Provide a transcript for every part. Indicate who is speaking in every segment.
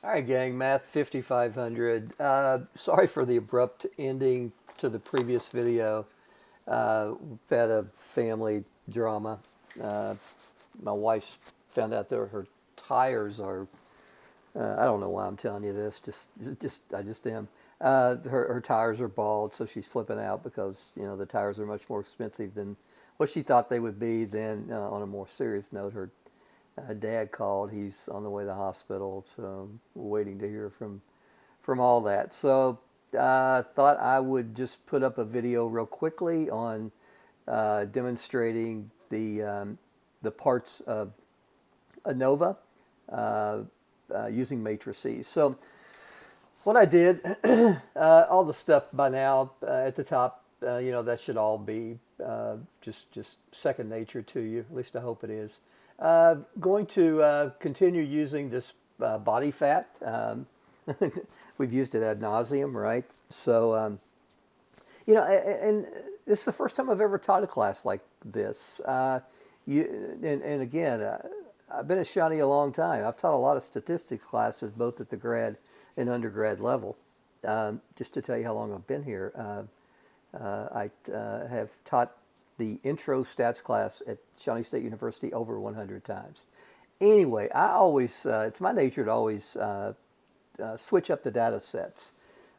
Speaker 1: All right, gang, Math 5500. Sorry for the abrupt ending to the previous video. We've had a family drama. Uh, my wife found out that her tires are, I don't know why I'm telling you this, I just am. Her tires are bald, so she's flipping out because, the tires are much more expensive than what she thought they would be. Then, on a more serious note, her dad called. He's on the way to the hospital, so we're waiting to hear from all that. So I thought I would just put up a video real quickly on demonstrating the parts of ANOVA uh, using matrices. So what I did, all the stuff by now at the top, that should all be just second nature to you. At least I hope it is. Going to continue using this body fat. We've used it ad nauseum, right? So, and this is the first time I've ever taught a class like this. And again, I've been at Shawnee a long time. I've taught a lot of statistics classes, both at the grad and undergrad level. Just to tell you how long I've been here, I have taught the intro stats class at Shawnee State University over 100 times. Anyway, I always, it's my nature to always switch up the data sets.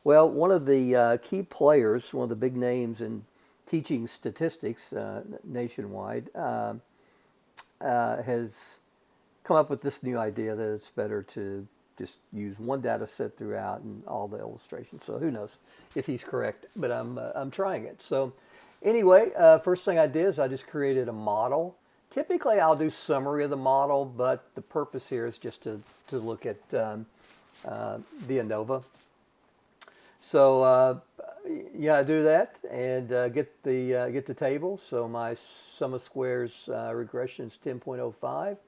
Speaker 1: Well, one of the key players, one of the big names in teaching statistics nationwide, has come up with this new idea that it's better to just use one data set throughout and all the illustrations. So who knows if he's correct, but I'm trying it. So anyway, first thing I did is I just created a model. Typically, I'll do summary of the model, but the purpose here is just to look at the ANOVA. So yeah, I do that and get the table. So my sum of squares regression is 10.05.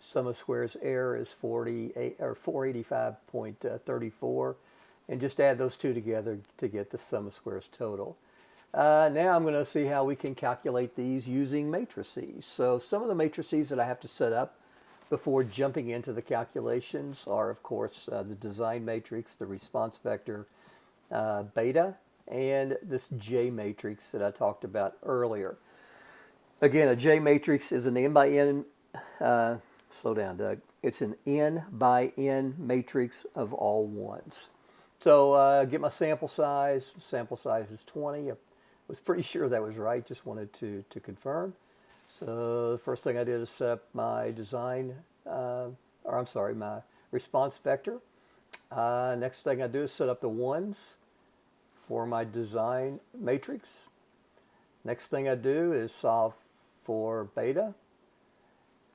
Speaker 1: Sum of squares error is 48 or 485.34, and just add those two together to get the sum of squares total. Now I'm going to see how we can calculate these using matrices. So some of the matrices that I have to set up before jumping into the calculations are, of course, the design matrix, the response vector, beta, and this J matrix that I talked about earlier. Again, a J matrix is an n by n, slow down, Doug. It's an n by n matrix of all ones. So get my sample size. Sample size is 20. I was pretty sure that was right, just wanted to confirm. So the first thing I did is set up my design, my response vector. Next thing I do is set up the ones for my design matrix. Next thing I do is solve for beta.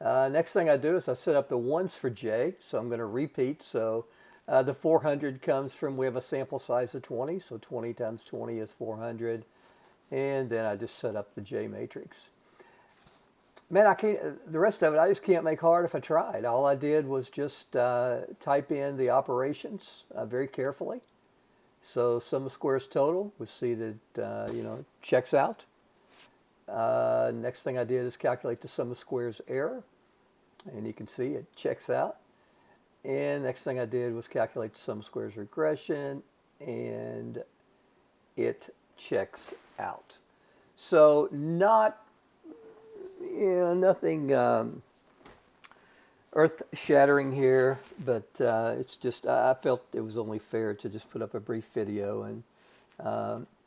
Speaker 1: Next thing I do is I set up the ones for J, so I'm going to repeat. So the 400 comes from, we have a sample size of 20, so 20 times 20 is 400. And then I just set up the J matrix. Man, I can't, the rest of it I just can't make hard if I tried. All I did was just type in the operations very carefully. So sum of squares total, we see that, checks out. Next thing I did is calculate the sum of squares error, and you can see it checks out. And next thing I did was calculate the sum of squares regression, and it checks out. So nothing earth-shattering here, but it's just I felt it was only fair to just put up a brief video and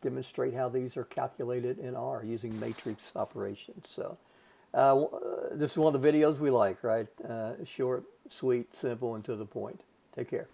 Speaker 1: demonstrate how these are calculated in R using matrix operations. So this is one of the videos we like, right? Short, sweet, simple, and to the point. Take care.